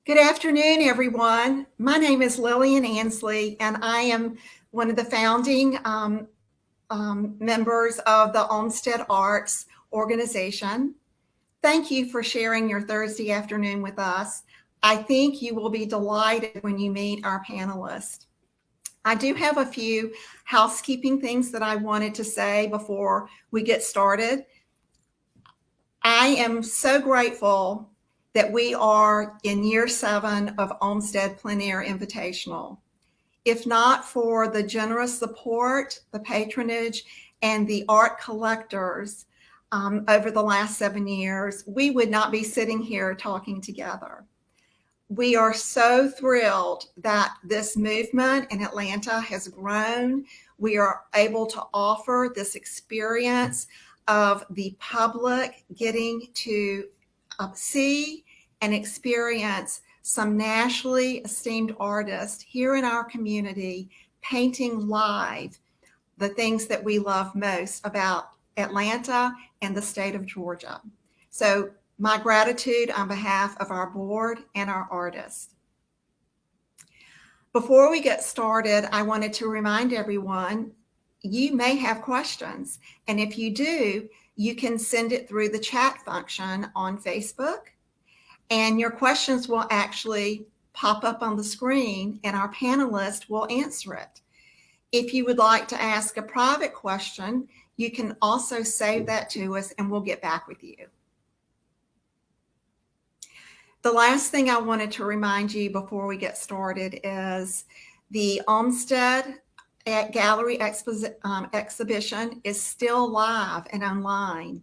Good afternoon, everyone. My name is Lillian Ansley, and I am one of the founding members of the Olmsted Arts organization. Thank you for sharing your Thursday afternoon with us. I think you will be delighted when you meet our panelists. I do have a few housekeeping things that I wanted to say before we get started. I am so grateful that we are in year 7 of Olmsted Plein Air Invitational. If not for the generous support, the patronage, and the art collectors over the last 7 years, we would not be sitting here talking together. We are so thrilled that this movement in Atlanta has grown. We are able to offer this experience of the public getting to see and experience some nationally esteemed artists here in our community painting live the things that we love most about Atlanta and the state of Georgia. So my gratitude on behalf of our board and our artists. Before we get started, I wanted to remind everyone, you may have questions. And if you do, you can send it through the chat function on Facebook. And your questions will actually pop up on the screen and our panelists will answer it. If you would like to ask a private question, you can also save that to us and we'll get back with you. The last thing I wanted to remind you before we get started is the Olmsted Gallery exhibition is still live and online.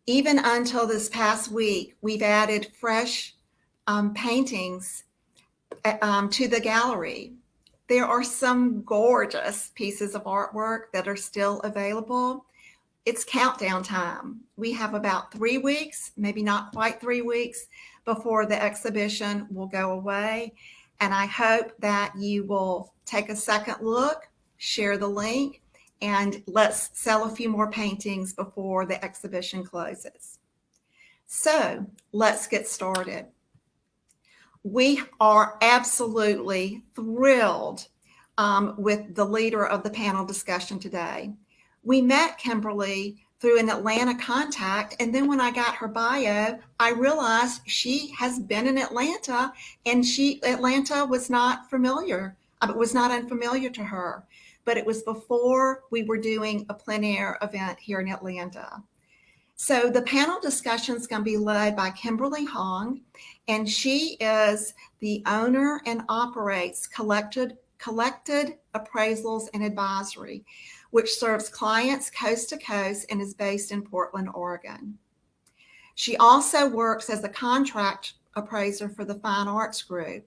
Even until this past week, we've added fresh paintings to the gallery. There are some gorgeous pieces of artwork that are still available. It's countdown time. We have about 3 weeks, maybe not quite 3 weeks, before the exhibition will go away. And I hope that you will take a second look, share the link, and let's sell a few more paintings before the exhibition closes. So let's get started. We are absolutely thrilled with the leader of the panel discussion today. We met Kimberly through an Atlanta contact, and then when I got her bio, I realized she has been in Atlanta, and Atlanta was not familiar. It was not unfamiliar to her, but it was before we were doing a plein air event here in Atlanta. So the panel discussion is going to be led by Kimberly Hong, and she is the owner and operates Collected Appraisals and Advisory, which serves clients coast to coast and is based in Portland, Oregon. She also works as a contract appraiser for the Fine Arts Group.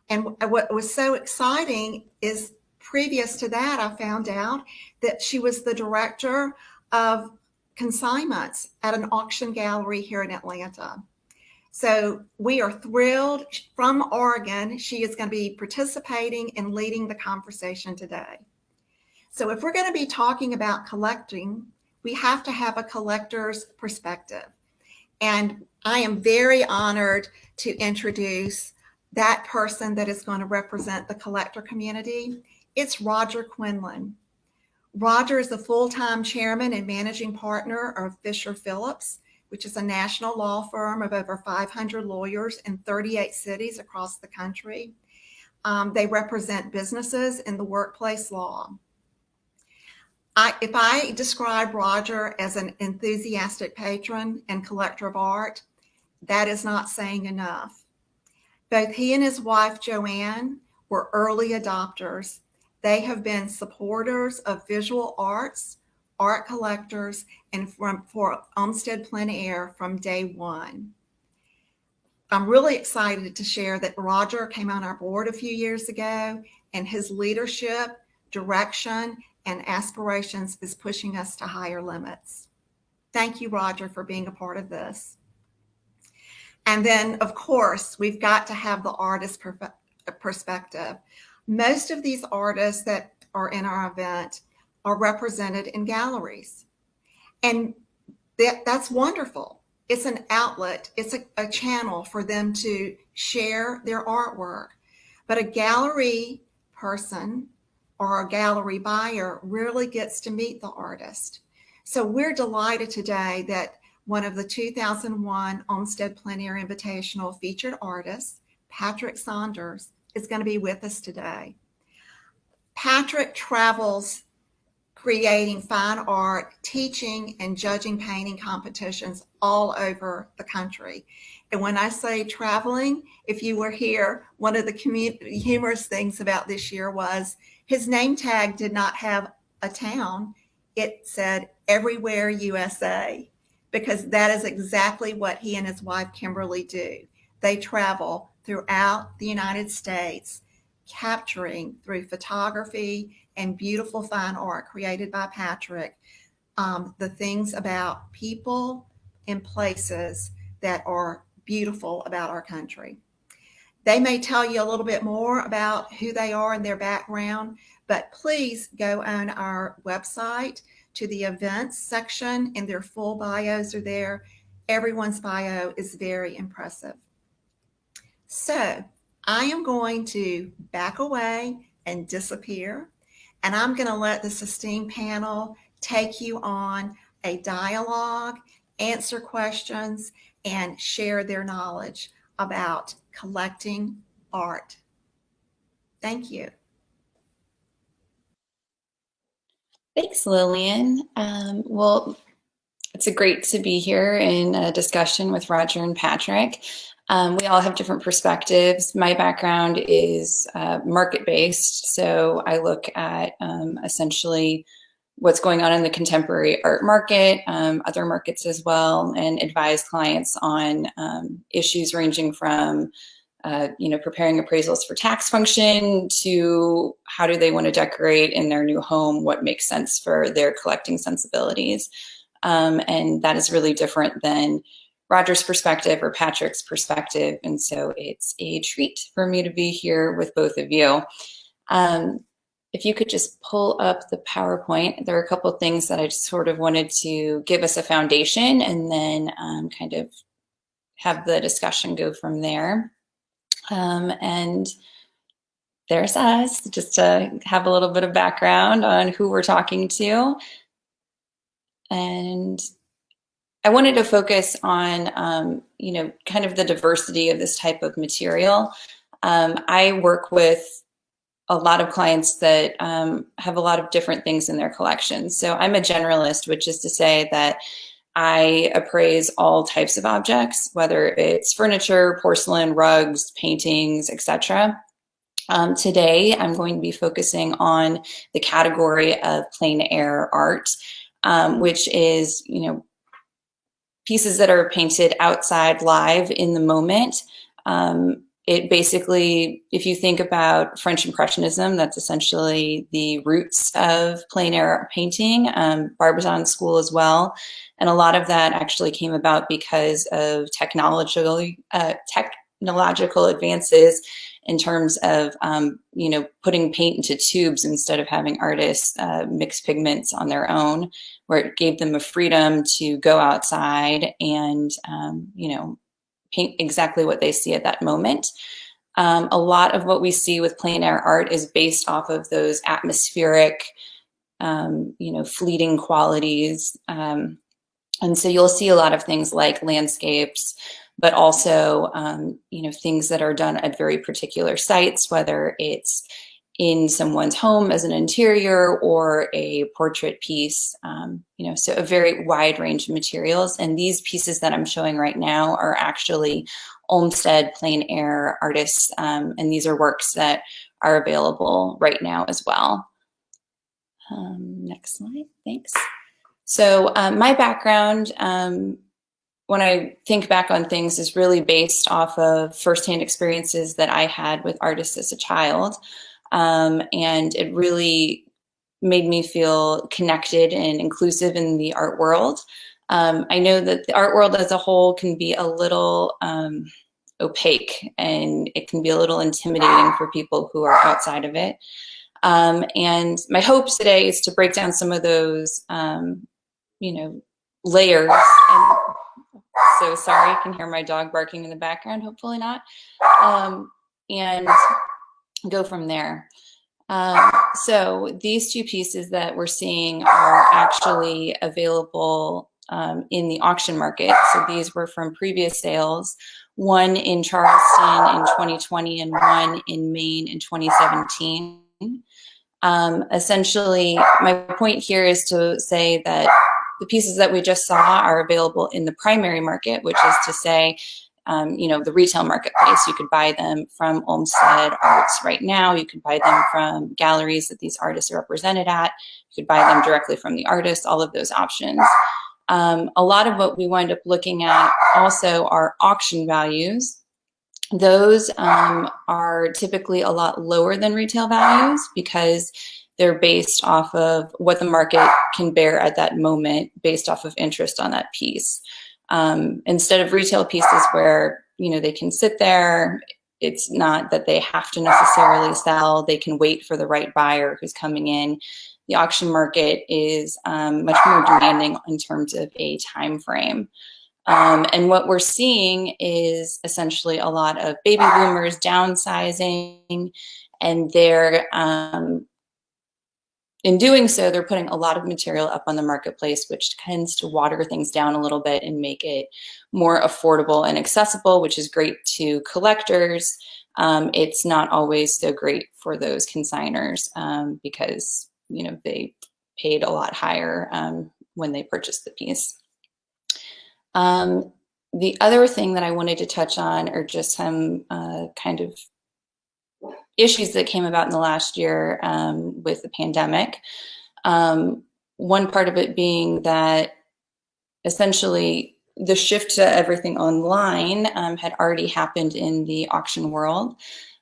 And what was so exciting is previous to that, I found out that she was the director of consignments at an auction gallery here in Atlanta. So we are thrilled. From Oregon, she is going to be participating and leading the conversation today. So if we're going to be talking about collecting, we have to have a collector's perspective. And I am very honored to introduce that person that is going to represent the collector community. It's Roger Quillen. Roger is the full-time chairman and managing partner of Fisher Phillips, which is a national law firm of over 500 lawyers in 38 cities across the country. They represent businesses in the workplace law. If I describe Roger as an enthusiastic patron and collector of art, that is not saying enough. Both he and his wife, Joanne, were early adopters. They have been supporters of visual arts, art collectors, and for Olmsted Plein Air from day one. I'm really excited to share that Roger came on our board a few years ago, and his leadership, direction, and aspirations is pushing us to higher limits. Thank you, Roger, for being a part of this. And then, of course, we've got to have the artist perspective. Most of these artists that are in our event are represented in galleries. And that's wonderful. it's an outlet, it's a channel for them to share their artwork. But a gallery person or a gallery buyer really gets to meet the artist. So we're delighted today that one of the 2001 Olmsted Plein Air Invitational featured artists, Patrick Saunders, is going to be with us today. Patrick travels creating fine art, teaching and judging painting competitions all over the country. And when I say traveling, if you were here, one of the humorous things about this year was his name tag did not have a town. It said everywhere USA, because that is exactly what he and his wife Kimberly do. They travel throughout the United States, capturing through photography and beautiful fine art created by Patrick, the things about people and places that are beautiful about our country. They may tell you a little bit more about who they are and their background, but please go on our website to the events section, and their full bios are there. Everyone's bio is very impressive. So I am going to back away and disappear, and I'm going to let this esteemed panel take you on a dialogue, answer questions, and share their knowledge about collecting art. Thank you. Thanks, Lillian. Well, it's great to be here in a discussion with Roger and Patrick. We all have different perspectives. My background is market-based, so I look at essentially what's going on in the contemporary art market, other markets as well, and advise clients on issues ranging from preparing appraisals for tax function to how do they want to decorate in their new home, what makes sense for their collecting sensibilities. And that is really different than Roger's perspective or Patrick's perspective. And so it's a treat for me to be here with both of you. If you could just pull up the PowerPoint, there are a couple of things that I just sort of wanted to give us a foundation and then kind of have the discussion go from there. And there's us, just to have a little bit of background on who we're talking to. And I wanted to focus on, kind of the diversity of this type of material. I work with a lot of clients that have a lot of different things in their collections. So I'm a generalist, which is to say that I appraise all types of objects, whether it's furniture, porcelain, rugs, paintings, etc. Today, I'm going to be focusing on the category of plein air art, which is, pieces that are painted outside live in the moment. It basically, if you think about French Impressionism, that's essentially the roots of plein air painting, Barbizon school as well. And a lot of that actually came about because of technological advances in terms of, putting paint into tubes instead of having artists mix pigments on their own, where it gave them a freedom to go outside and, paint exactly what they see at that moment. A lot of what we see with plein air art is based off of those atmospheric, fleeting qualities. And so you'll see a lot of things like landscapes, but also, things that are done at very particular sites, whether it's in someone's home as an interior or a portrait piece, so a very wide range of materials. And these pieces that I'm showing right now are actually Olmsted plein air artists, and these are works that are available right now as well. Next slide, thanks. So my background, when I think back on things, is really based off of firsthand experiences that I had with artists as a child. And it really made me feel connected and inclusive in the art world. I know that the art world as a whole can be a little opaque, and it can be a little intimidating for people who are outside of it. And my hope today is to break down some of those, layers. And So sorry, you can hear my dog barking in the background, hopefully not. And go from there. So these two pieces that we're seeing are actually available in the auction market. So these were from previous sales, one in Charleston in 2020 and one in Maine in 2017. Essentially, my point here is to say that the pieces that we just saw are available in the primary market, which is to say, the retail marketplace. You could buy them from Olmsted Arts right now. You could buy them from galleries that these artists are represented at. You could buy them directly from the artist, all of those options. A lot of what we wind up looking at also are auction values. Those are typically a lot lower than retail values because they're based off of what the market can bear at that moment based off of interest on that piece. Instead of retail pieces where, they can sit there, it's not that they have to necessarily sell, they can wait for the right buyer who's coming in. The auction market is much more demanding in terms of a time frame. And what we're seeing is essentially a lot of baby boomers downsizing, and they're in doing so, they're putting a lot of material up on the marketplace, which tends to water things down a little bit and make it more affordable and accessible, which is great to collectors. It's not always so great for those consigners because, they paid a lot higher when they purchased the piece. The other thing that I wanted to touch on are just some kind of issues that came about in the last year with the pandemic. One part of it being that essentially the shift to everything online had already happened in the auction world.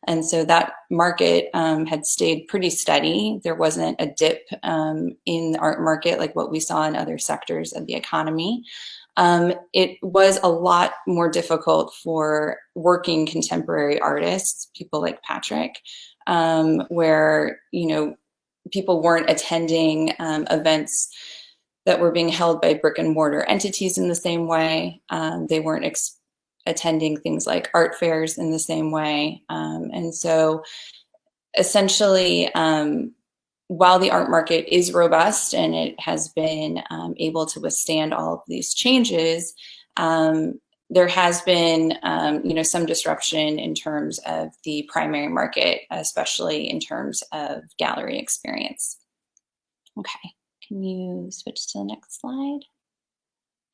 And so that market had stayed pretty steady. There wasn't a dip in the art market like what we saw in other sectors of the economy. It was a lot more difficult for working contemporary artists, people like Patrick, where, people weren't attending events that were being held by brick and mortar entities in the same way. They weren't attending things like art fairs in the same way. And so essentially, while the art market is robust and it has been able to withstand all of these changes, there has been, some disruption in terms of the primary market, especially in terms of gallery experience. Okay, can you switch to the next slide?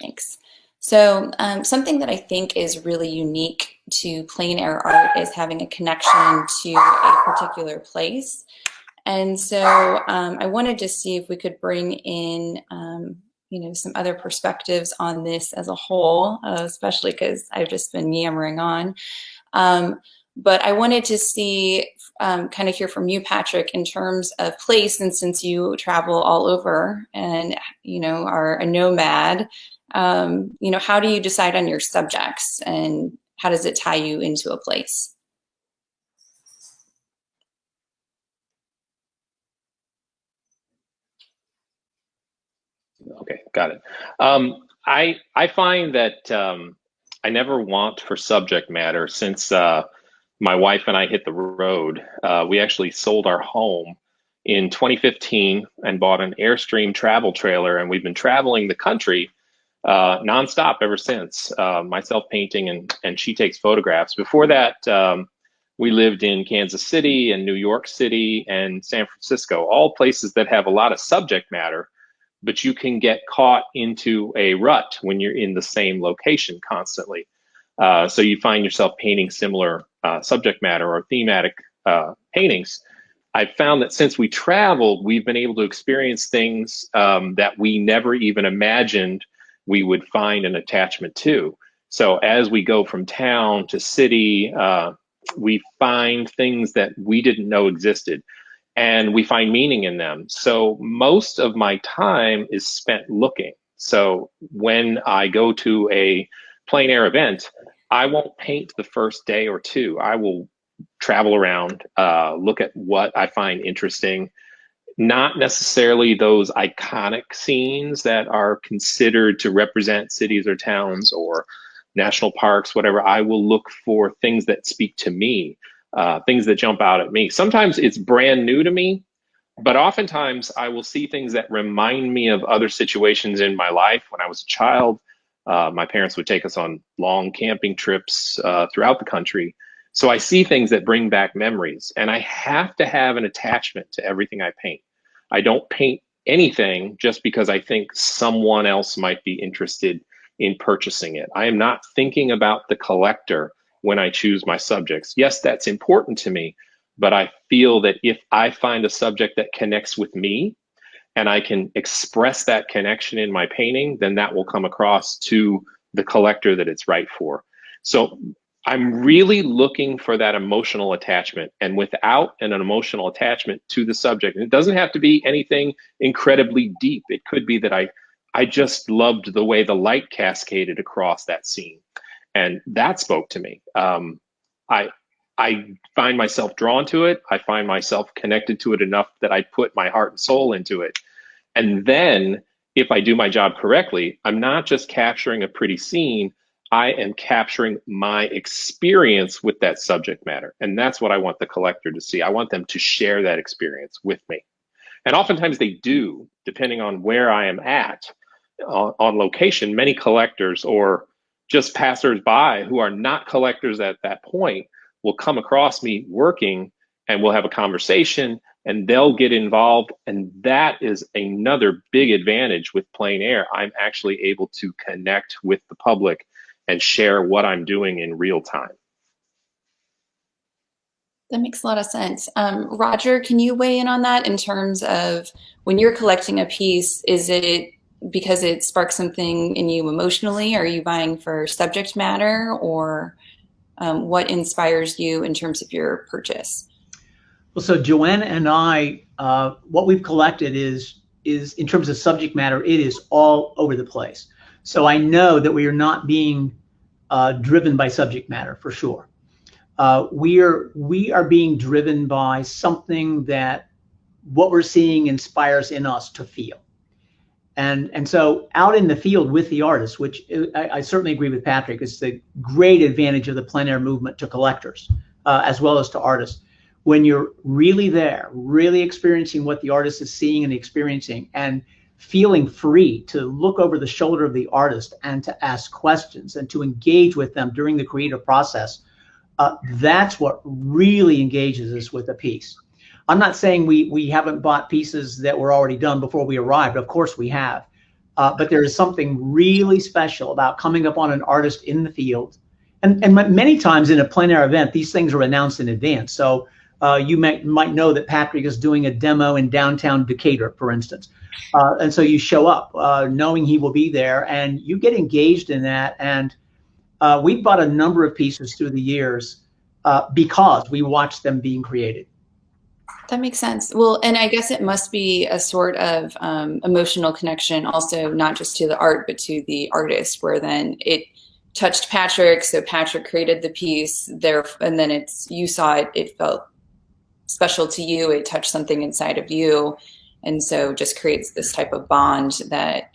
Thanks. So something that I think is really unique to plein air art is having a connection to a particular place. And so I wanted to see if we could bring in, some other perspectives on this as a whole, especially because I've just been yammering on. But I wanted to see, kind of hear from you, Patrick, in terms of place, and since you travel all over and, are a nomad, how do you decide on your subjects and how does it tie you into a place? Okay, got it. I find that I never want for subject matter since my wife and I hit the road. We actually sold our home in 2015 and bought an Airstream travel trailer, and we've been traveling the country nonstop ever since. Myself painting and she takes photographs. Before that, we lived in Kansas City and New York City and San Francisco, all places that have a lot of subject matter, but you can get caught into a rut when you're in the same location constantly. So you find yourself painting similar subject matter or thematic paintings. I've found that since we traveled, we've been able to experience things that we never even imagined we would find an attachment to. So as we go from town to city, we find things that we didn't know existed, and we find meaning in them. So most of my time is spent looking. So when I go to a plein air event, I won't paint the first day or two. I will travel around, look at what I find interesting, not necessarily those iconic scenes that are considered to represent cities or towns or national parks, whatever, I will look for things that speak to me, things that jump out at me. Sometimes it's brand new to me, but oftentimes I will see things that remind me of other situations in my life. When I was a child, my parents would take us on long camping trips throughout the country. So I see things that bring back memories, and I have to have an attachment to everything I paint. I don't paint anything just because I think someone else might be interested in purchasing it. I am not thinking about the collector when I choose my subjects. Yes, that's important to me, but I feel that if I find a subject that connects with me and I can express that connection in my painting, then that will come across to the collector that it's right for. So I'm really looking for that emotional attachment, and without an emotional attachment to the subject, and it doesn't have to be anything incredibly deep. It could be that I just loved the way the light cascaded across that scene, and that spoke to me. I find myself drawn to it. I find myself connected to it enough that I put my heart and soul into it. And then if I do my job correctly, I'm not just capturing a pretty scene, I am capturing my experience with that subject matter. And that's what I want the collector to see. I want them to share that experience with me. And oftentimes they do, depending on where I am at on location. Many collectors or just passersby who are not collectors at that point will come across me working, and we'll have a conversation, and they'll get involved. And that is another big advantage with plein air. I'm actually able to connect with the public and share what I'm doing in real time. That makes a lot of sense. Roger, can you weigh in on that in terms of when you're collecting a piece, is it because it sparks something in you emotionally? Are you buying for subject matter, or what inspires you in terms of your purchase? Well, so Joanna and I, what we've collected is in terms of subject matter, it is all over the place. So I know that we are not being driven by subject matter for sure. We are being driven by something that what we're seeing inspires in us to feel. And so out in the field with the artist, which I certainly agree with Patrick, is the great advantage of the plein air movement to collectors as well as to artists. When you're really there, really experiencing what the artist is seeing and experiencing, and feeling free to look over the shoulder of the artist and to ask questions and to engage with them during the creative process, that's what really engages us with a piece. I'm not saying we haven't bought pieces that were already done before we arrived. Of course we have. But there is something really special about coming up on an artist in the field. And many times in a plein air event, these things are announced in advance. So you might know that Patrick is doing a demo in downtown Decatur, for instance. And so you show up knowing he will be there, and you get engaged in that. And we've bought a number of pieces through the years because we watched them being created. That makes sense. Well, and I guess it must be a sort of emotional connection also, not just to the art, but to the artist, where then it touched Patrick. So Patrick created the piece there, and then you saw it, it felt special to you. It touched something inside of you. And so just creates this type of bond that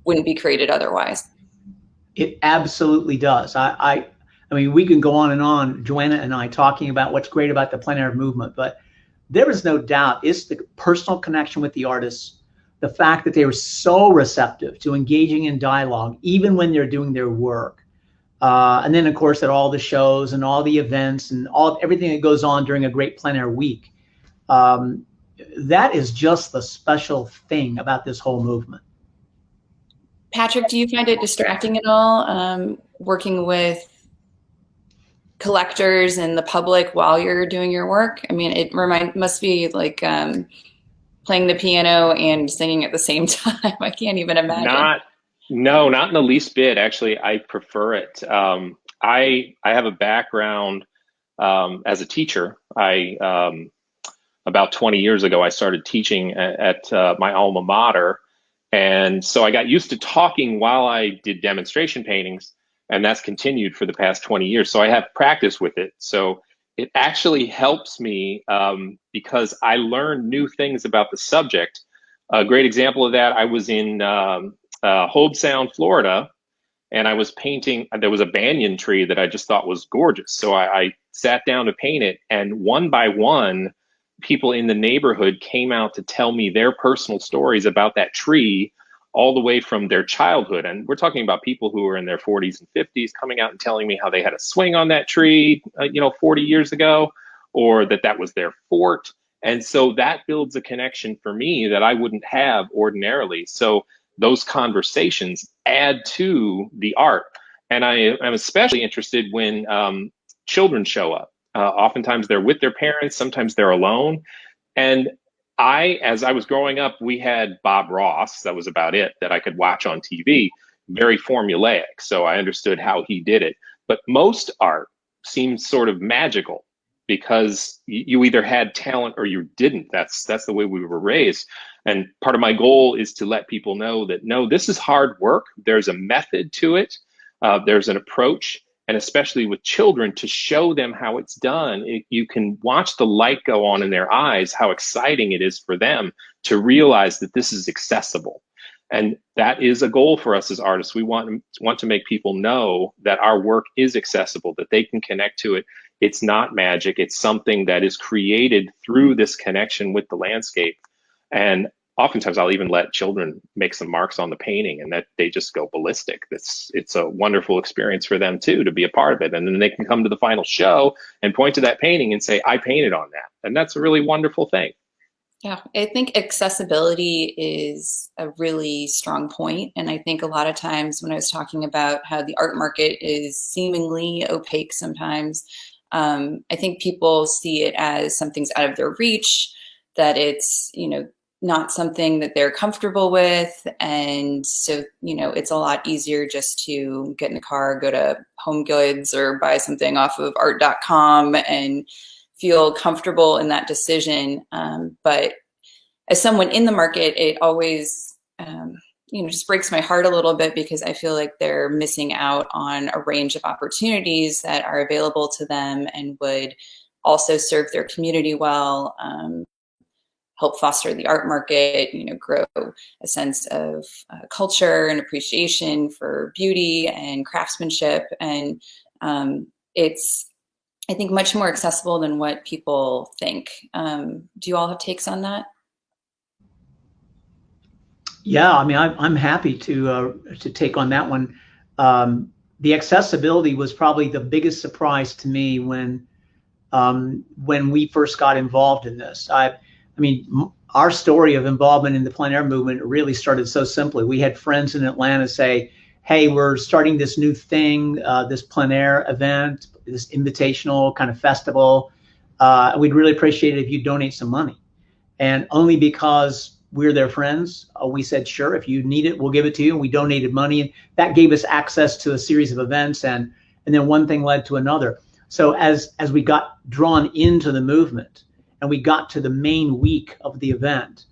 wouldn't be created otherwise. It absolutely does. I mean, we can go on and on, Joanna and I, talking about what's great about the plein air movement, but there is no doubt it's the personal connection with the artists, the fact that they were so receptive to engaging in dialogue, even when they're doing their work. And then, of course, at all the shows and all the events and everything that goes on during a great plein air week. That is just the special thing about this whole movement. Patrick, do you find it distracting at all, working with collectors and the public while you're doing your work? I mean, it must be like playing the piano and singing at the same time. I can't even imagine. Not in the least bit. Actually, I prefer it. I have a background as a teacher. About 20 years ago, I started teaching at my alma mater. And so I got used to talking while I did demonstration paintings, and that's continued for the past 20 years. So I have practice with it. So it actually helps me because I learn new things about the subject. A great example of that, I was in Hobe Sound, Florida, and I was painting. There was a banyan tree that I just thought was gorgeous. So I sat down to paint it, and one by one, people in the neighborhood came out to tell me their personal stories about that tree, all the way from their childhood. And we're talking about people who were in their 40s and 50s coming out and telling me how they had a swing on that tree, 40 years ago, or that was their fort. And so that builds a connection for me that I wouldn't have ordinarily. So those conversations add to the art. And I am especially interested when children show up. Oftentimes they're with their parents, sometimes they're alone. And as I was growing up, we had Bob Ross. That was about it that I could watch on TV. Very formulaic. So I understood how he did it. But most art seems sort of magical because you either had talent or you didn't. That's the way we were raised. And part of my goal is to let people know that, no, this is hard work. There's a method to it. There's an approach. And especially with children, to show them how it's done, you can watch the light go on in their eyes, how exciting it is for them to realize that this is accessible. And that is a goal for us as artists. We want to make people know that our work is accessible, that they can connect to it. It's not magic. It's something that is created through this connection with the landscape. And oftentimes I'll even let children make some marks on the painting, and that they just go ballistic. It's a wonderful experience for them too, to be a part of it. And then they can come to the final show and point to that painting and say, I painted on that. And that's a really wonderful thing. Yeah, I think accessibility is a really strong point. And I think a lot of times when I was talking about how the art market is seemingly opaque sometimes, I think people see it as something's out of their reach, that it's, not something that they're comfortable with. And so, it's a lot easier just to get in a car, go to Home Goods or buy something off of art.com and feel comfortable in that decision. But as someone in the market, it always, just breaks my heart a little bit, because I feel like they're missing out on a range of opportunities that are available to them and would also serve their community well. Help foster the art market, grow a sense of culture and appreciation for beauty and craftsmanship. And it's, I think, much more accessible than what people think. Do you all have takes on that? Yeah, I mean, I'm happy to take on that one. The accessibility was probably the biggest surprise to me when we first got involved in this. I mean, our story of involvement in the plein air movement really started so simply. We had friends in Atlanta say, hey, we're starting this new thing, this plein air event, this invitational kind of festival. We'd really appreciate it if you donate some money. And only because we're their friends, we said, sure, if you need it, we'll give it to you. And we donated money. And that gave us access to a series of events. And then one thing led to another. So as we got drawn into the movement, and we got to the main week of the event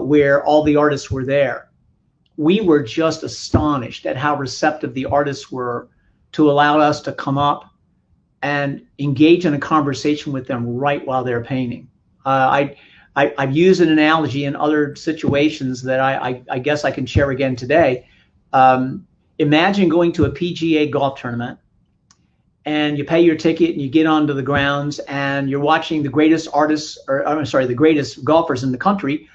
where all the artists were there, we were just astonished at how receptive the artists were to allow us to come up and engage in a conversation with them right while they're painting. I've used an analogy in other situations that I guess I can share again today. Imagine going to a PGA golf tournament, and you pay your ticket and you get onto the grounds and you're watching the greatest artists, the greatest golfers in the country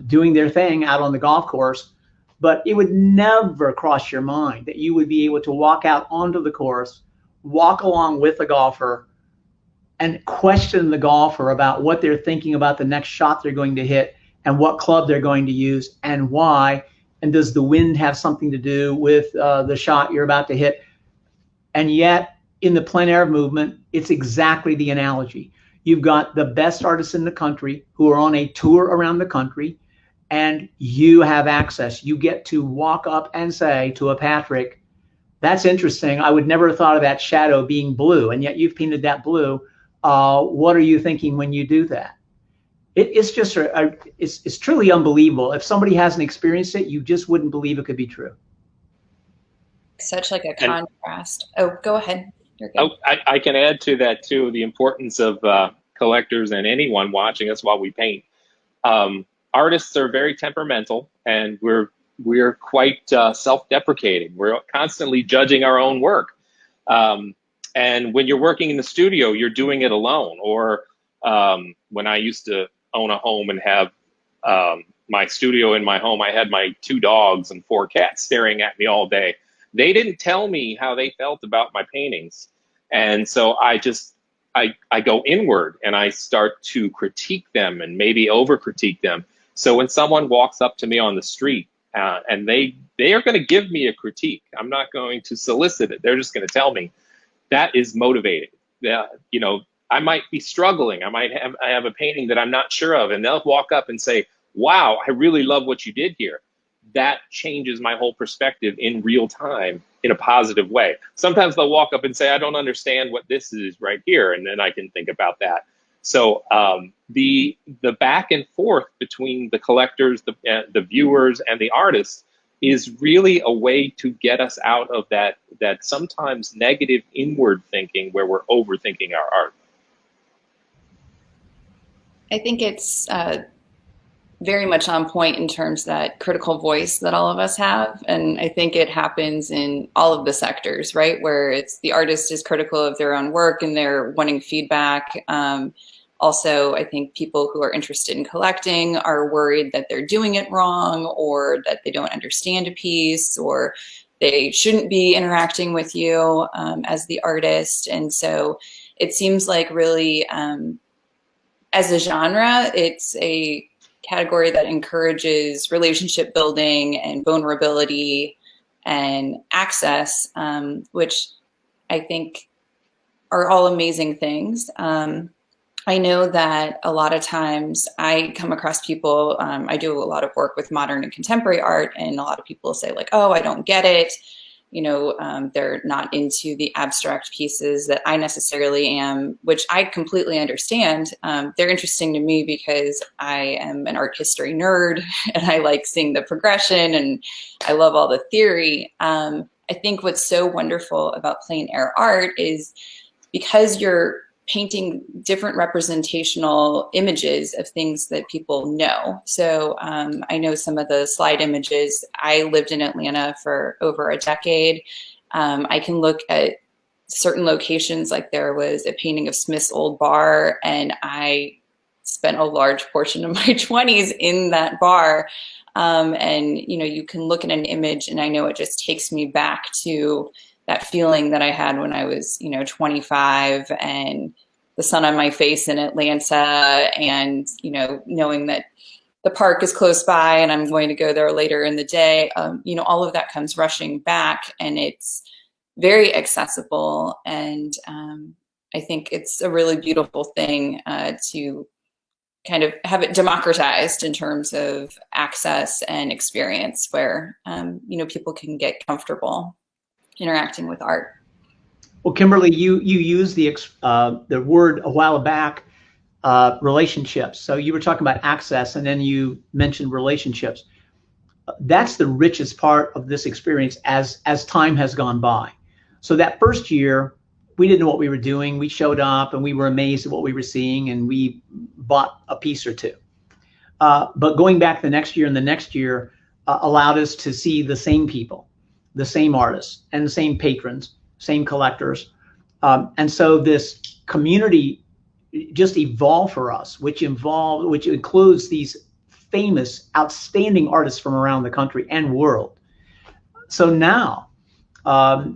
doing their thing out on the golf course. But it would never cross your mind that you would be able to walk out onto the course, walk along with the golfer, and question the golfer about what they're thinking about the next shot they're going to hit and what club they're going to use and why. And does the wind have something to do with the shot you're about to hit? And yet, in the plein air movement, it's exactly the analogy. You've got the best artists in the country who are on a tour around the country, and you have access. You get to walk up and say to a Patrick, that's interesting. I would never have thought of that shadow being blue, and yet you've painted that blue. What are you thinking when you do that? It's just, it's truly unbelievable. If somebody hasn't experienced it, you just wouldn't believe it could be true. Such like a contrast. Oh, go ahead. I can add to that too, the importance of collectors and anyone watching us while we paint. Artists are very temperamental, and we're we're quite self-deprecating. We're constantly judging our own work. And when you're working in the studio, you're doing it alone. Or when I used to own a home and have my studio in my home, I had my 2 dogs and 4 cats staring at me all day. They didn't tell me how they felt about my paintings. And so I go inward and I start to critique them and maybe over critique them. So when someone walks up to me on the street and they are going to give me a critique, I'm not going to solicit it. They're just going to tell me. That is motivating. You know, I might be struggling. I have a painting that I'm not sure of, and they'll walk up and say, "Wow, I really love what you did here." That changes my whole perspective in real time in a positive way. Sometimes they'll walk up and say, "I don't understand what this is right here," and then I can think about that. So the back and forth between the collectors, the viewers, and the artists is really a way to get us out of that sometimes negative inward thinking where we're overthinking our art. I think it's very much on point in terms of that critical voice that all of us have. And I think it happens in all of the sectors, right? Where it's the artist is critical of their own work and they're wanting feedback. Also, I think people who are interested in collecting are worried that they're doing it wrong or that they don't understand a piece or they shouldn't be interacting with you as the artist. And so it seems like really as a genre, it's a category that encourages relationship building and vulnerability and access, which I think are all amazing things. I know that a lot of times I come across people, I do a lot of work with modern and contemporary art, and a lot of people say like, "Oh, I don't get it." You know, they're not into the abstract pieces that I necessarily am, which I completely understand. They're interesting to me because I am an art history nerd and I like seeing the progression and I love all the theory. I think what's so wonderful about plein air art is because you're painting different representational images of things that people know. So I know some of the slide images. I lived in Atlanta for over a decade. I can look at certain locations, like there was a painting of Smith's old bar, and I spent a large portion of my 20s in that bar. And you know, you can look at an image and I know it just takes me back to that feeling that I had when I was, 25 and the sun on my face in Atlanta and, knowing that the park is close by and I'm going to go there later in the day. All of that comes rushing back and it's very accessible. And I think it's a really beautiful thing to kind of have it democratized in terms of access and experience where, people can get comfortable interacting with art. Well, Kimberly, you used the word a while back, relationships. So you were talking about access, and then you mentioned relationships. That's the richest part of this experience as time has gone by. So that first year, we didn't know what we were doing. We showed up and we were amazed at what we were seeing, and we bought a piece or two. But going back the next year and the next year allowed us to see the same people, the same artists, and the same patrons, same collectors. And so this community just evolved for us, which includes these famous, outstanding artists from around the country and world. So now,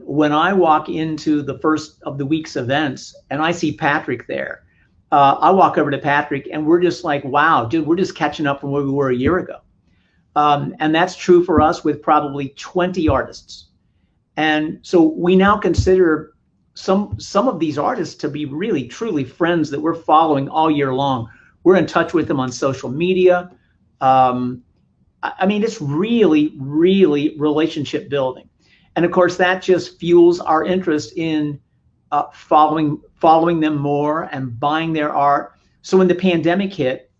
when I walk into the first of the week's events and I see Patrick there, I walk over to Patrick and we're just like, wow, dude, we're just catching up from where we were a year ago. And that's true for us with probably 20 artists. And so we now consider some of these artists to be really, truly friends that we're following all year long. We're in touch with them on social media. It's really, really relationship building. And of course, that just fuels our interest in following them more and buying their art. So when the pandemic hit,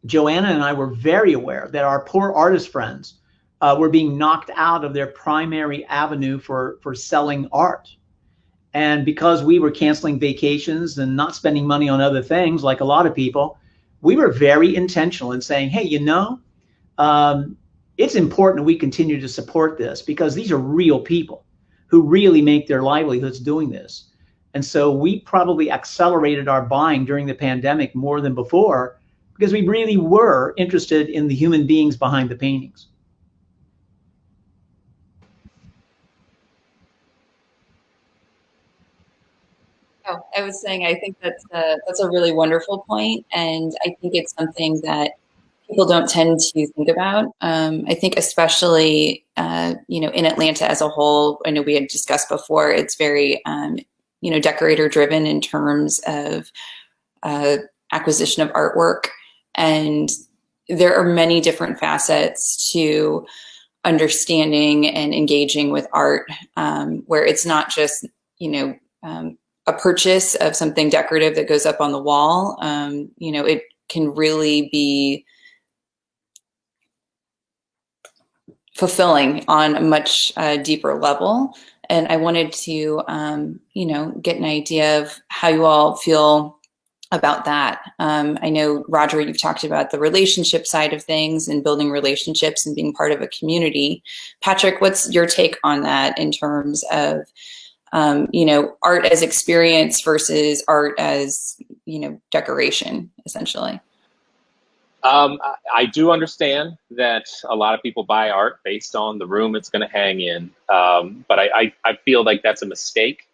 Joanna and I were very aware that our poor artist friends were being knocked out of their primary avenue for selling art. And because we were canceling vacations and not spending money on other things, like a lot of people, we were very intentional in saying, hey, it's important we continue to support this because these are real people who really make their livelihoods doing this. And so we probably accelerated our buying during the pandemic more than before because we really were interested in the human beings behind the paintings. Oh, I was saying, I think that's a really wonderful point, and I think it's something that people don't tend to think about. I think especially, in Atlanta as a whole, I know we had discussed before, it's very, decorator driven in terms of acquisition of artwork. And there are many different facets to understanding and engaging with art, where it's not just, a purchase of something decorative that goes up on the wall. It can really be fulfilling on a much deeper level. And I wanted to, get an idea of how you all feel about that. I know, Roger, you've talked about the relationship side of things and building relationships and being part of a community. Patrick, what's your take on that in terms of, art as experience versus art as, decoration, essentially? I do understand that a lot of people buy art based on the room it's going to hang in. But I feel like that's a mistake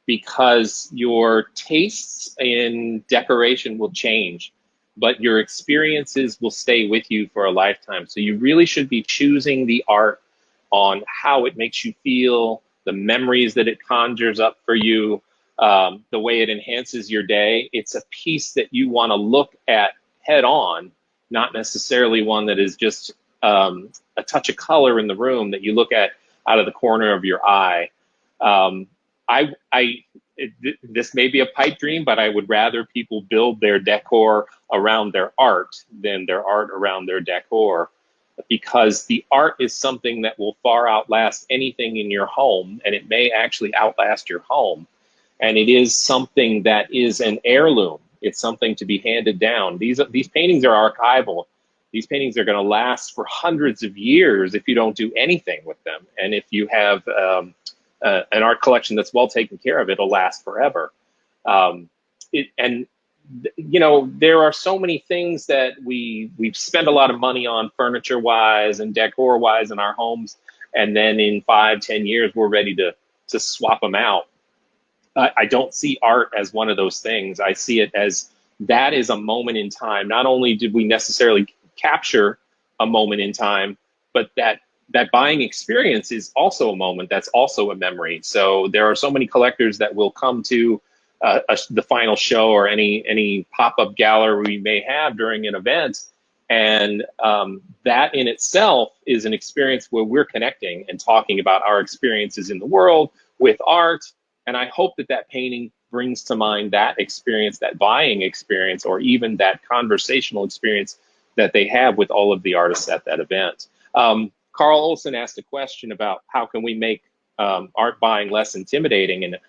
because your tastes in decoration will change, but your experiences will stay with you for a lifetime. So you really should be choosing the art on how it makes you feel, the memories that it conjures up for you, the way it enhances your day. It's a piece that you want to look at head on, not necessarily one that is just a touch of color in the room that you look at out of the corner of your eye. This may be a pipe dream, but I would rather people build their decor around their art than their art around their decor, because the art is something that will far outlast anything in your home, and it may actually outlast your home. And it is something that is an heirloom. It's something to be handed down. These paintings are archival. These paintings are going to last for hundreds of years if you don't do anything with them. And if you have an art collection that's well taken care of, it'll last forever. There are so many things that we spend a lot of money on furniture wise and decor wise in our homes, and then in 5-10 years we're ready to swap them out. I don't see art as one of those things. I see it as that is a moment in time. Not only did we necessarily capture a moment in time, but that buying experience is also a moment. That's also a memory. So there are so many collectors that will come to the final show or any pop-up gallery we may have during an event. And that in itself is an experience where we're connecting and talking about our experiences in the world with art. And I hope that painting brings to mind that experience, that buying experience, or even that conversational experience that they have with all of the artists at that event. Carl Olson asked a question about how can we make art buying less intimidating. And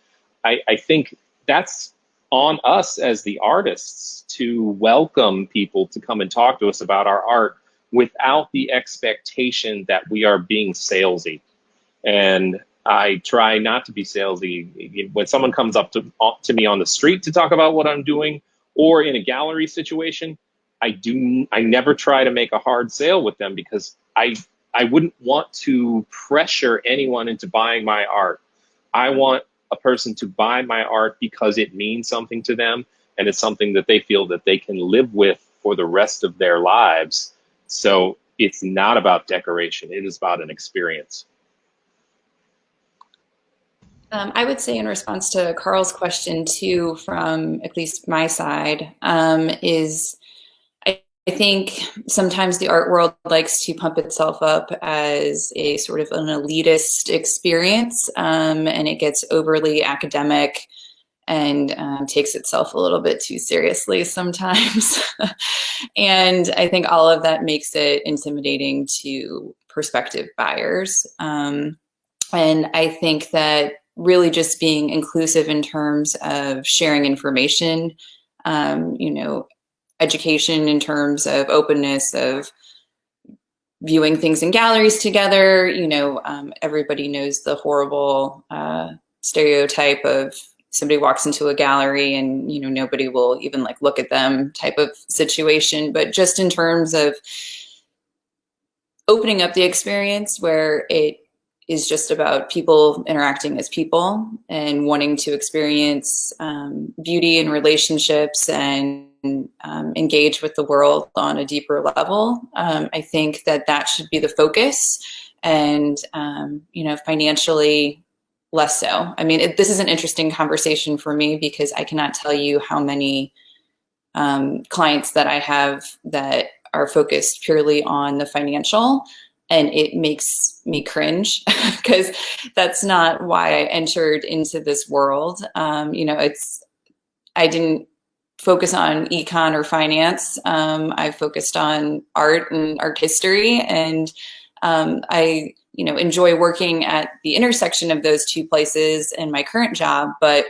I think that's on us as the artists to welcome people to come and talk to us about our art without the expectation that we are being salesy. And I try not to be salesy. When someone comes up to me on the street to talk about what I'm doing, or in a gallery situation, I never try to make a hard sale with them, because I wouldn't want to pressure anyone into buying my art. I want a person to buy my art because it means something to them, and it's something that they feel that they can live with for the rest of their lives. So it's not about decoration. It is about an experience. I would say, in response to Carl's question too, from at least my side, is I think sometimes the art world likes to pump itself up as a sort of an elitist experience, and it gets overly academic and takes itself a little bit too seriously sometimes. And I think all of that makes it intimidating to prospective buyers. And I think that really just being inclusive in terms of sharing information, education in terms of openness, of viewing things in galleries together. Everybody knows the horrible stereotype of somebody walks into a gallery and, nobody will even like look at them type of situation. But just in terms of opening up the experience where it is just about people interacting as people and wanting to experience beauty and relationships and engage with the world on a deeper level. I think that should be the focus, and financially less so. I mean, this is an interesting conversation for me because I cannot tell you how many clients that I have that are focused purely on the financial, and it makes me cringe because that's not why I entered into this world. I didn't focus on econ or finance. I focused on art and art history, and I enjoy working at the intersection of those two places in my current job. But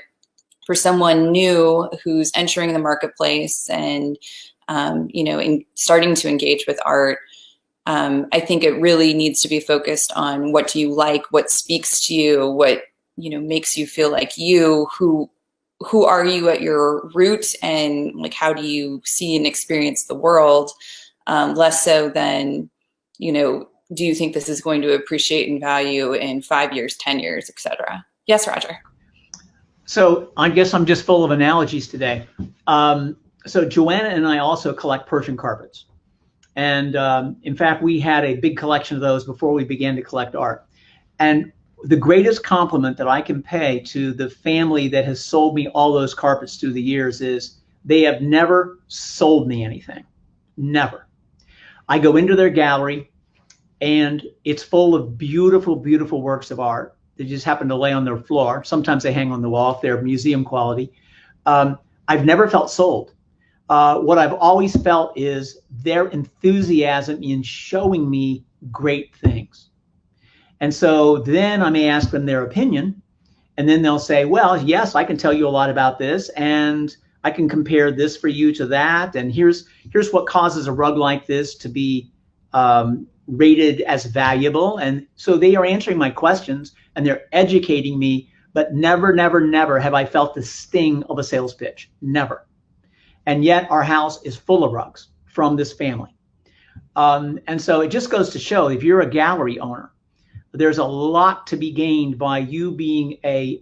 for someone new who's entering the marketplace and starting to engage with art, I think it really needs to be focused on what do you like, what speaks to you, what makes you feel like you, who are you at your root, and like how do you see and experience the world, less so than do you think this is going to appreciate and value in 5 years, 10 years, etc. Yes, Roger. So I guess I'm just full of analogies today. So Joanna and I also collect Persian carpets. And in fact, we had a big collection of those before we began to collect art. And the greatest compliment that I can pay to the family that has sold me all those carpets through the years is they have never sold me anything. Never. I go into their gallery and it's full of beautiful, beautiful works of art. They just happen to lay on their floor. Sometimes they hang on the wall if they're museum quality. I've never felt sold. What I've always felt is their enthusiasm in showing me great things. And so then I may ask them their opinion, and then they'll say, well, yes, I can tell you a lot about this, and I can compare this for you to that, and here's what causes a rug like this to be rated as valuable. And so they are answering my questions and they're educating me, but never, never, never have I felt the sting of a sales pitch. Never. And yet our house is full of rugs from this family. And so it just goes to show, if you're a gallery owner, there's a lot to be gained by you being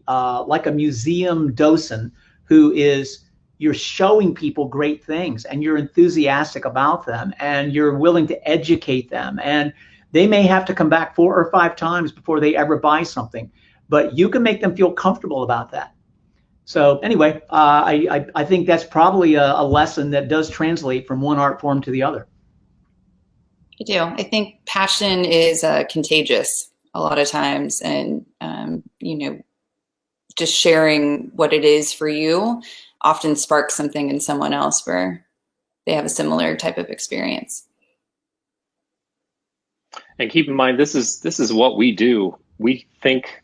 like a museum docent who is, you're showing people great things and you're enthusiastic about them and you're willing to educate them. And they may have to come back 4 or 5 times before they ever buy something, but you can make them feel comfortable about that. So anyway, I think that's probably a lesson that does translate from one art form to the other. I do. I think passion is contagious a lot of times, and just sharing what it is for you often sparks something in someone else where they have a similar type of experience. And keep in mind, this is what we do. We think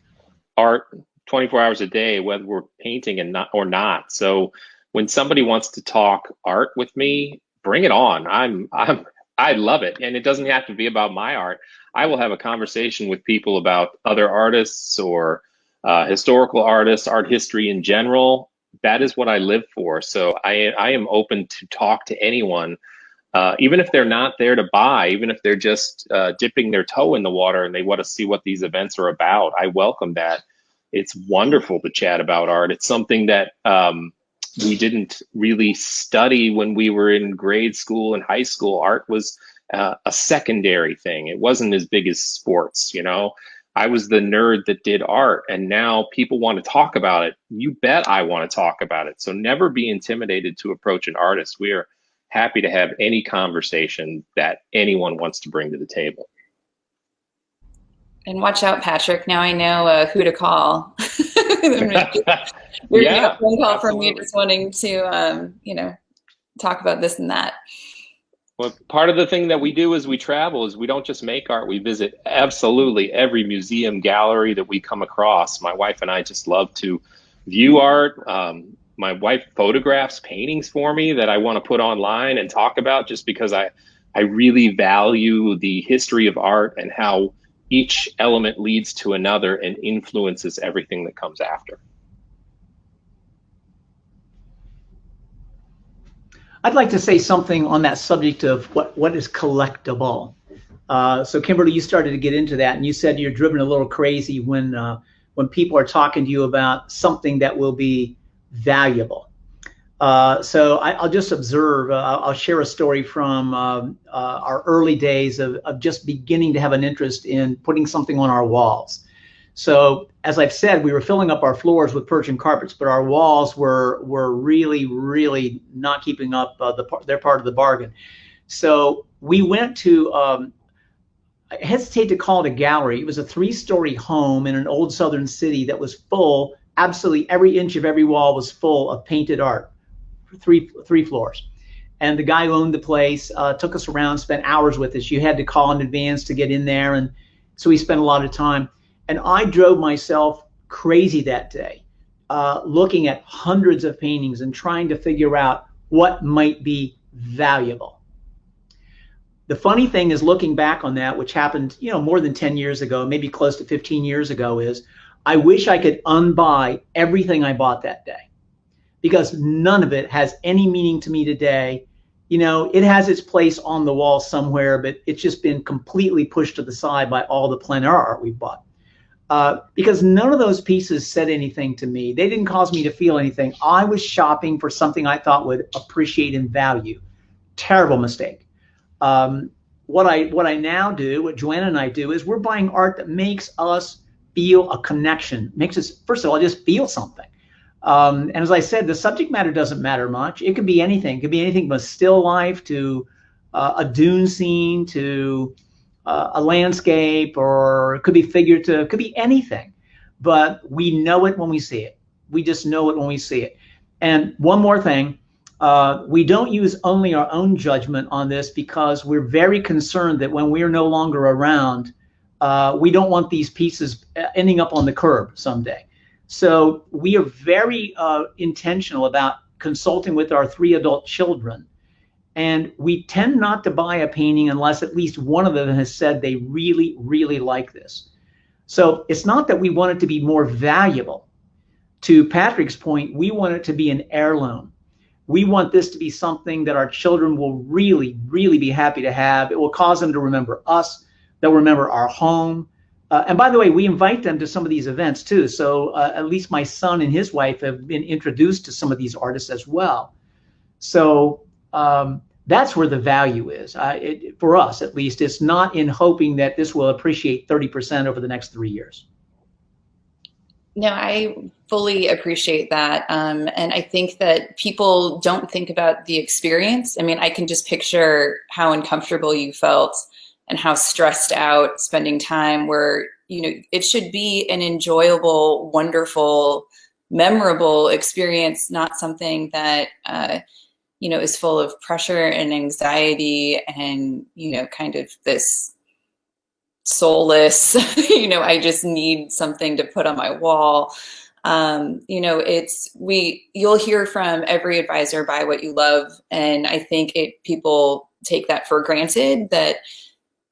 art 24 hours a day, whether we're painting or not. So when somebody wants to talk art with me, bring it on. I love it. And it doesn't have to be about my art. I will have a conversation with people about other artists or historical artists, art history in general. That is what I live for. So I am open to talk to anyone, even if they're not there to buy, even if they're just dipping their toe in the water and they want to see what these events are about. I welcome that. It's wonderful to chat about art. It's something that we didn't really study when we were in grade school and high school. Art was a secondary thing. It wasn't as big as sports, I was the nerd that did art, and now people want to talk about it. You bet I want to talk about it. So never be intimidated to approach an artist. We are happy to have any conversation that anyone wants to bring to the table. And watch out, Patrick. Now I know who to call. We're getting a phone call from you just wanting to, talk about this and that. Well, part of the thing that we do as we travel is we don't just make art. We visit absolutely every museum, gallery that we come across. My wife and I just love to view art. My wife photographs paintings for me that I want to put online and talk about, just because I really value the history of art and how each element leads to another and influences everything that comes after. I'd like to say something on that subject of what is collectible. So Kimberly, you started to get into that, and you said you're driven a little crazy when people are talking to you about something that will be valuable. So I'll just observe. I'll share a story from our early days of just beginning to have an interest in putting something on our walls. So as I've said, we were filling up our floors with Persian carpets, but our walls were really not keeping up their part of the bargain. So we went to, I hesitate to call it a gallery. It was a 3-story home in an old southern city that was full. Absolutely every inch of every wall was full of painted art, three floors. And the guy who owned the place took us around, spent hours with us. You had to call in advance to get in there. And so we spent a lot of time. And I drove myself crazy that day, looking at hundreds of paintings and trying to figure out what might be valuable. The funny thing is, looking back on that, which happened, more than 10 years ago, maybe close to 15 years ago, is I wish I could unbuy everything I bought that day, because none of it has any meaning to me today. It has its place on the wall somewhere, but it's just been completely pushed to the side by all the plein air art we bought. Because none of those pieces said anything to me. They didn't cause me to feel anything. I was shopping for something I thought would appreciate in value. Terrible mistake. What I now do, what Joanna and I do, is we're buying art that makes us feel a connection, makes us, first of all, just feel something. And as I said, the subject matter doesn't matter much. It could be anything. It could be anything from a still life to a dune scene to a landscape, or it could be figurative, it could be anything. But we know it when we see it. We just know it when we see it. And one more thing, we don't use only our own judgment on this, because we're very concerned that when we are no longer around, we don't want these pieces ending up on the curb someday. So we are very intentional about consulting with our 3 adult children. And we tend not to buy a painting unless at least one of them has said they really, really like this. So it's not that we want it to be more valuable. To Patrick's point, we want it to be an heirloom. We want this to be something that our children will really, really be happy to have. It will cause them to remember us. They'll remember our home. And by the way, we invite them to some of these events too. So at least my son and his wife have been introduced to some of these artists as well. So that's where the value is. For us, at least, it's not in hoping that this will appreciate 30% over the next 3 years. No, I fully appreciate that. And I think that people don't think about the experience. I mean, I can just picture how uncomfortable you felt and how stressed out spending time where, it should be an enjoyable, wonderful, memorable experience, not something that, is full of pressure and anxiety and, kind of this soulless, I just need something to put on my wall. You'll hear from every advisor, buy what you love. And I think people take that for granted, that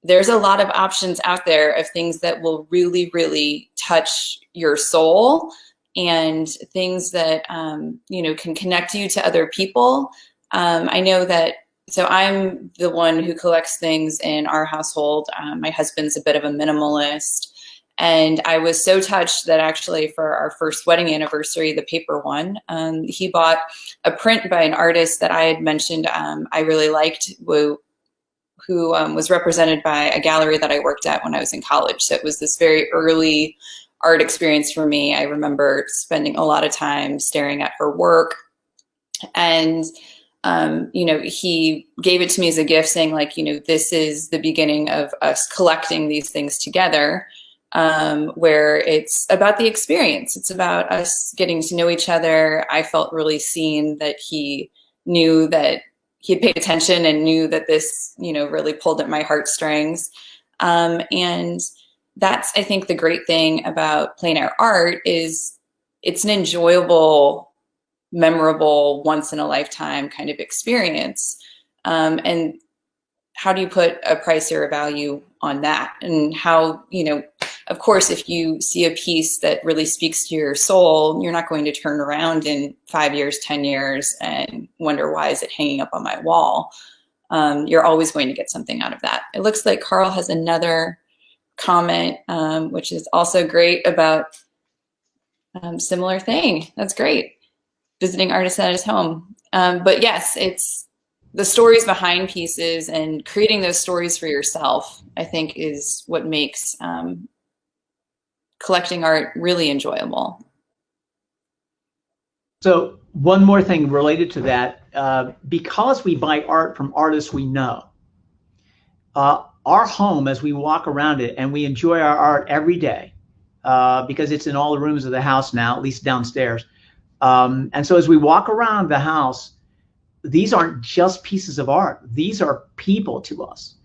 there's a lot of options out there of things that will really, really touch your soul, and things that, can connect you to other people. I know that, so I'm the one who collects things in our household. My husband's a bit of a minimalist, and I was so touched that actually for our first wedding anniversary, the paper one, he bought a print by an artist that I had mentioned I really liked, who was represented by a gallery that I worked at when I was in college. So it was this very early art experience for me. I remember spending a lot of time staring at her work, and he gave it to me as a gift, saying like, this is the beginning of us collecting these things together, where it's about the experience. It's about us getting to know each other. I felt really seen, that he knew that he had paid attention and knew that this, really pulled at my heartstrings. And that's, I think, the great thing about plein air art is it's an enjoyable, memorable, once in a lifetime kind of experience. And how do you put a price or a value on that? And how, of course, if you see a piece that really speaks to your soul, you're not going to turn around in 5 years, 10 years and wonder, why is it hanging up on my wall? You're always going to get something out of that. It looks like Carl has another comment, which is also great, about similar thing. That's great. Visiting artists at his home. But yes, it's the stories behind pieces, and creating those stories for yourself, I think, is what makes collecting art really enjoyable. So one more thing related to that, because we buy art from artists we know, our home, as we walk around it, and we enjoy our art every day, because it's in all the rooms of the house now, at least downstairs. And so as we walk around the house, these aren't just pieces of art. These are people to us.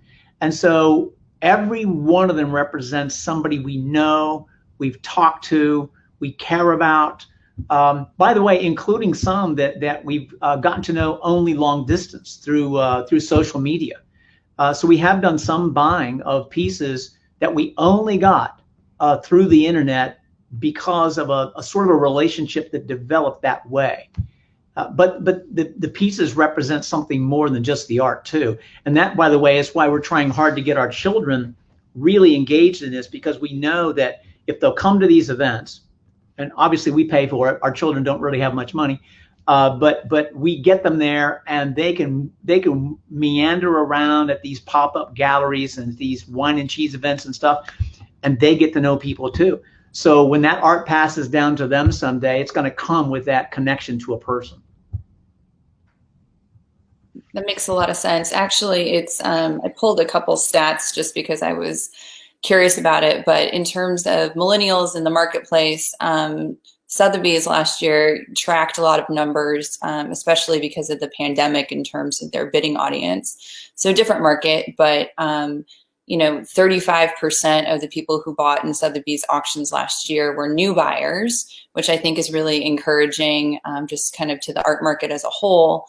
And so every one of them represents somebody we know, we've talked to, we care about. By the way, including some that we've gotten to know only long distance through social media. So we have done some buying of pieces that we only got through the internet because of a sort of a relationship that developed that way. But the pieces represent something more than just the art too. And that, by the way, is why we're trying hard to get our children really engaged in this, because we know that if they'll come to these events, and obviously we pay for it, our children don't really have much money, but we get them there, and they can meander around at these pop-up galleries and these wine and cheese events and stuff, and they get to know people too. So when that art passes down to them someday, it's going to come with that connection to a person. That makes a lot of sense. Actually, it's I pulled a couple stats just because I was curious about it. But in terms of millennials in the marketplace, Sotheby's last year tracked a lot of numbers, especially because of the pandemic, in terms of their bidding audience. So different market, but 35% of the people who bought in Sotheby's auctions last year were new buyers, which I think is really encouraging, just kind of to the art market as a whole,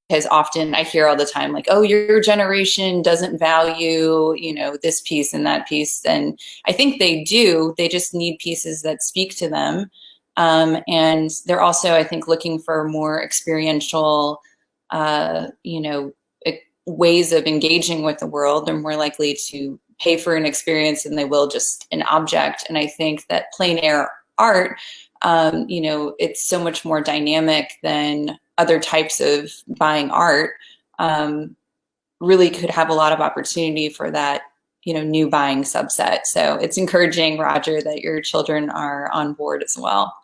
because often I hear all the time, like, oh, your generation doesn't value, this piece and that piece. And I think they do. They just need pieces that speak to them. And they're also, I think, looking for more experiential, ways of engaging with the world. They're more likely to pay for an experience than they will just an object. And I think that plein air art, it's so much more dynamic than other types of buying art, really could have a lot of opportunity for that, new buying subset. So it's encouraging, Roger, that your children are on board as well.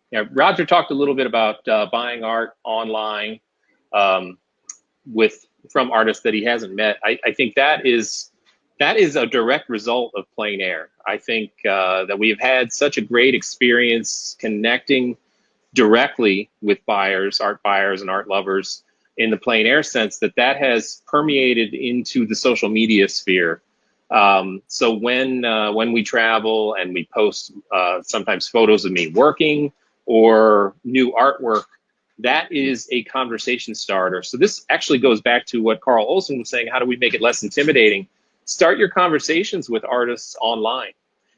Yeah, Roger talked a little bit about buying art online from artists that he hasn't met. I think that is a direct result of plein air. I think that we've had such a great experience connecting directly with art buyers and art lovers in the plein air sense, that has permeated into the social media sphere. So when we travel and we post sometimes photos of me working or new artwork, that is a conversation starter. So this actually goes back to what Carl Olson was saying. How do we make it less intimidating? Start your conversations with artists online.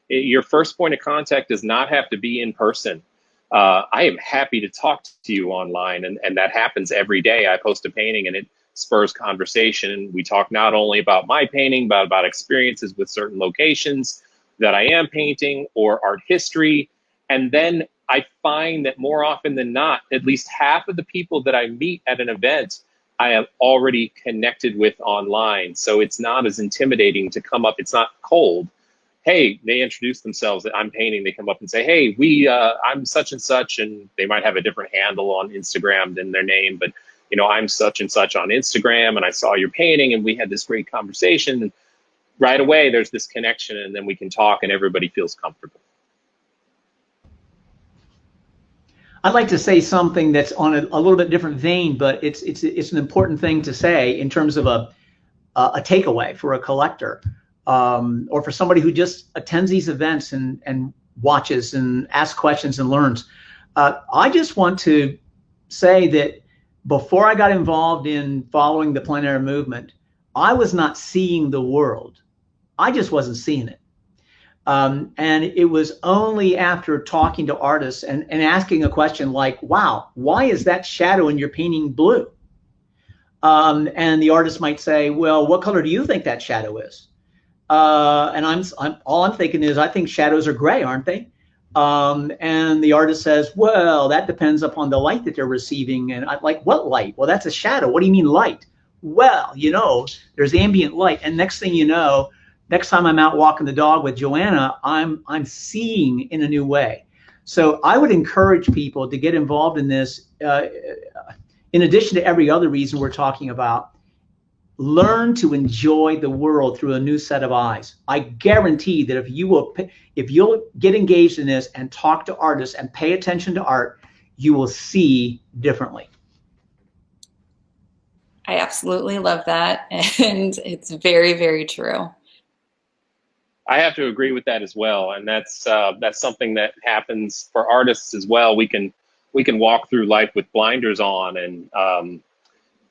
Your first point of contact does not have to be in person. I am happy to talk to you online, and that happens every day. I post a painting and it spurs conversation. And we talk not only about my painting, but about experiences with certain locations that I am painting or art history. And then I find that more often than not, at least half of the people that I meet at an event, I have already connected with online. So it's not as intimidating to come up. It's not cold. Hey, they introduce themselves that I'm painting. They come up and say, hey, I'm such and such, and they might have a different handle on Instagram than their name, but I'm such and such on Instagram, and I saw your painting, and we had this great conversation. And right away, there's this connection, and then we can talk, and everybody feels comfortable. I'd like to say something that's on a little bit different vein, but it's an important thing to say in terms of a takeaway for a collector, or for somebody who just attends these events and watches and asks questions and learns. I just want to say that before I got involved in following the plein air movement, I was not seeing the world. I just wasn't seeing it. And it was only after talking to artists and asking a question like, wow, why is that shadow in your painting blue? And the artist might say, well, what color do you think that shadow is? And all I'm thinking is, I think shadows are gray, aren't they? And the artist says, well, that depends upon the light that they're receiving. And I'm like, what light? Well, that's a shadow. What do you mean light? Well, there's ambient light. And next thing you know, next time I'm out walking the dog with Joanna, I'm seeing in a new way. So I would encourage people to get involved in this. In addition to every other reason we're talking about, learn to enjoy the world through a new set of eyes. I guarantee that if you'll get engaged in this and talk to artists and pay attention to art, you will see differently. I absolutely love that. And it's very, very true. I have to agree with that as well. And that's something that happens for artists as well. We can walk through life with blinders on, and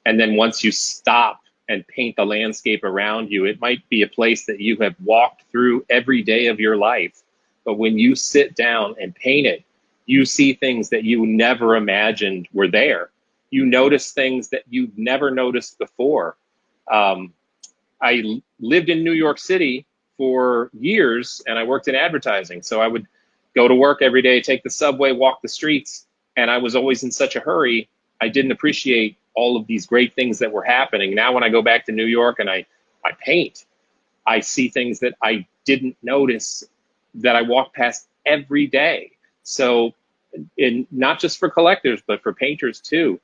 then once you stop and paint the landscape around you, it might be a place that you have walked through every day of your life. But when you sit down and paint it, you see things that you never imagined were there. You notice things that you've never noticed before. I lived in New York City for years, and I worked in advertising. So I would go to work every day, take the subway, walk the streets, and I was always in such a hurry. I didn't appreciate all of these great things that were happening. Now, when I go back to New York and I paint, I see things that I didn't notice that I walk past every day. So, not just for collectors, but for painters too,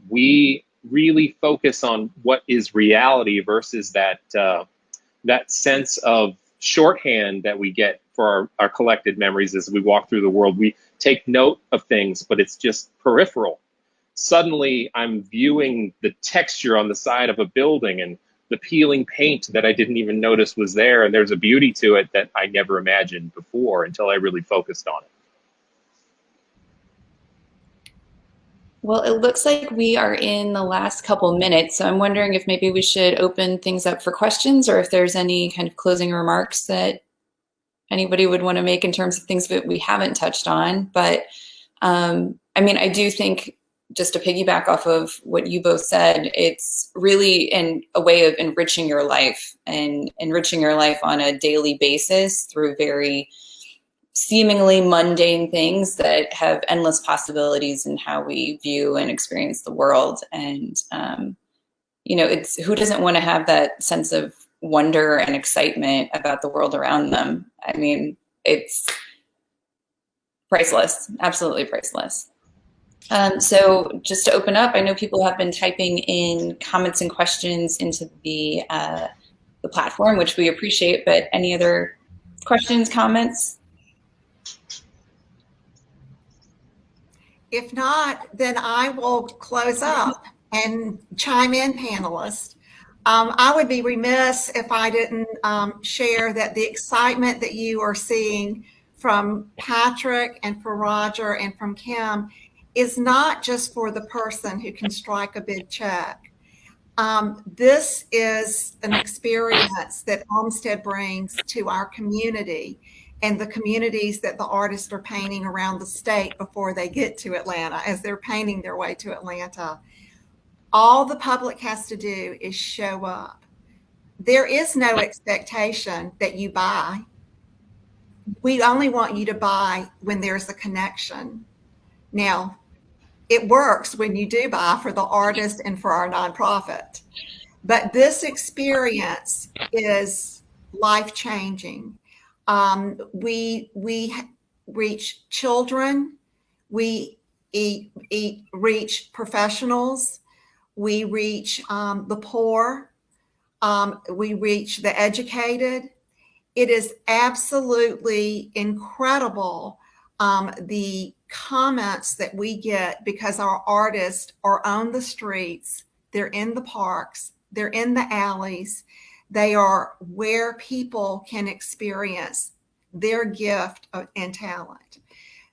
we really focus on what is reality versus that sense of shorthand that we get for our collected memories as we walk through the world. We take note of things, but it's just peripheral. Suddenly I'm viewing the texture on the side of a building and the peeling paint that I didn't even notice was there. And there's a beauty to it that I never imagined before until I really focused on it. Well, it looks like we are in the last couple minutes, so I'm wondering if maybe we should open things up for questions, or if there's any kind of closing remarks that anybody would want to make in terms of things that we haven't touched on. But I do think, just to piggyback off of what you both said, it's really a way of enriching your life and enriching your life on a daily basis through very seemingly mundane things that have endless possibilities in how we view and experience the world. And, it's who doesn't want to have that sense of wonder and excitement about the world around them? I mean, it's priceless, absolutely priceless. So just to open up, I know people have been typing in comments and questions into the platform, which we appreciate, but any other questions, comments? If not, then I will close up and chime in, panelists. I would be remiss if I didn't share that the excitement that you are seeing from Patrick and for Roger and from Kim is not just for the person who can strike a big check. This is an experience that Olmsted brings to our community and the communities that the artists are painting around the state before they get to Atlanta, as they're painting their way to Atlanta. All the public has to do is show up. There is no expectation that you buy. We only want you to buy when there's a connection. Now, it works when you do buy for the artist and for our nonprofit. But this experience is life-changing. We reach children, we reach professionals, we reach the poor, we reach the educated. It is absolutely incredible, the comments that we get, because our artists are on the streets, they're in the parks, they're in the alleys, they are where people can experience their gift and talent.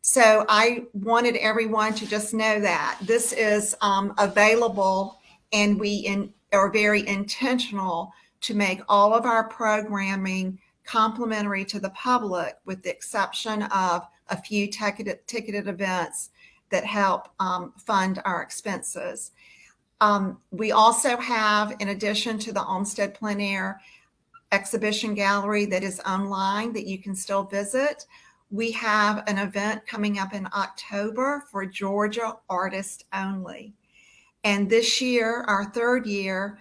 So I wanted everyone to just know that this is available, and we are very intentional to make all of our programming complimentary to the public, with the exception of a few ticketed events that help fund our expenses. We also have, in addition to the Olmsted Plein Air exhibition gallery that is online that you can still visit, we have an event coming up in October for Georgia artists only. And this year, our third year,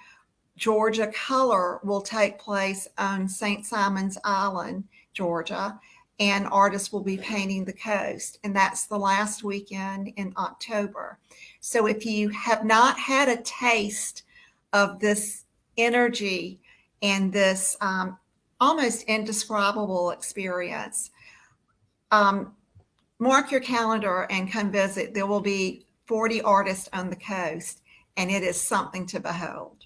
Georgia Color will take place on St. Simon's Island, Georgia, and artists will be painting the coast. And that's the last weekend in October. So if you have not had a taste of this energy and this almost indescribable experience, mark your calendar and come visit. There will be 40 artists on the coast, and it is something to behold.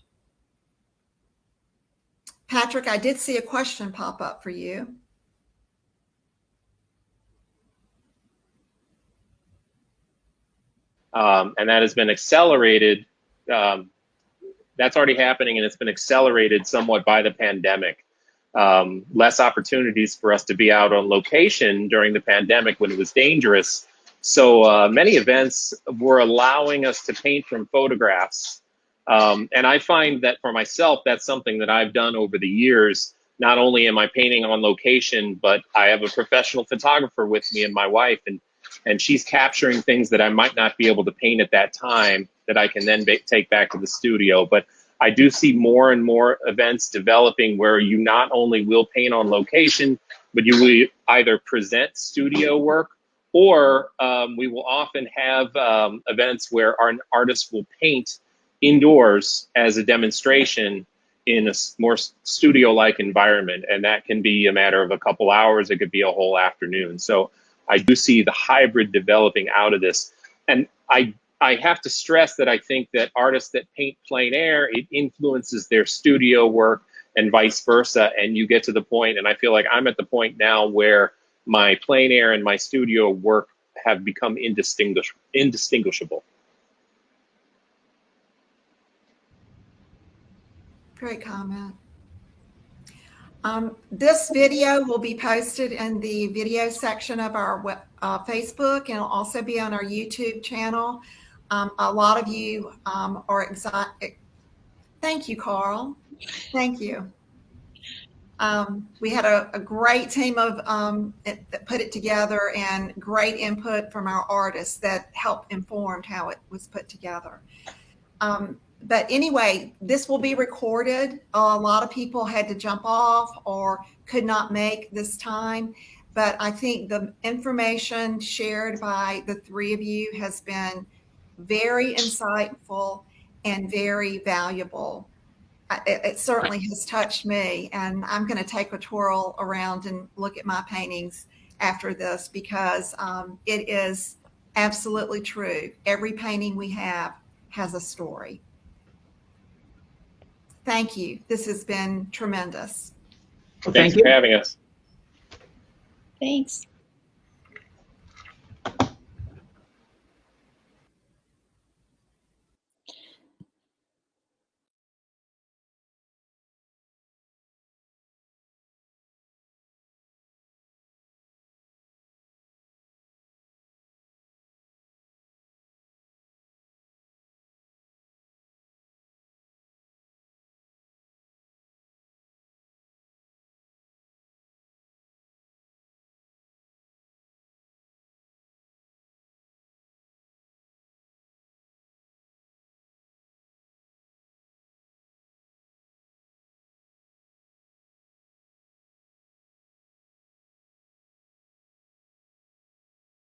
Patrick, I did see a question pop up for you. And that has been accelerated. That's already happening, and it's been accelerated somewhat by the pandemic. Less opportunities for us to be out on location during the pandemic when it was dangerous. So many events were allowing us to paint from photographs. And I find that for myself, that's something that I've done over the years. Not only am I painting on location, but I have a professional photographer with me and my wife, and she's capturing things that I might not be able to paint at that time that I can then take back to the studio. But I do see more and more events developing where you not only will paint on location, but you will either present studio work, or we will often have events where our artists will paint indoors as a demonstration in a more studio-like environment. And that can be a matter of a couple hours. It could be a whole afternoon. So I do see the hybrid developing out of this. And I have to stress that I think that artists that paint plein air, it influences their studio work and vice versa. And you get to the point, and I feel like I'm at the point now where my plein air and my studio work have become indistinguishable. Great comment. This video will be posted in the video section of our Facebook, and it'll also be on our YouTube channel. A lot of you are excited. Thank you, Carl. Thank you. We had a great team of that put it together, and great input from our artists that helped informed how it was put together. But anyway, this will be recorded. A lot of people had to jump off or could not make this time, but I think the information shared by the three of you has been very insightful and very valuable. It certainly has touched me, and I'm going to take a twirl around and look at my paintings after this, because it is absolutely true. Every painting we have has a story. Thank you. This has been tremendous. Well, Thanks for having us. Thanks.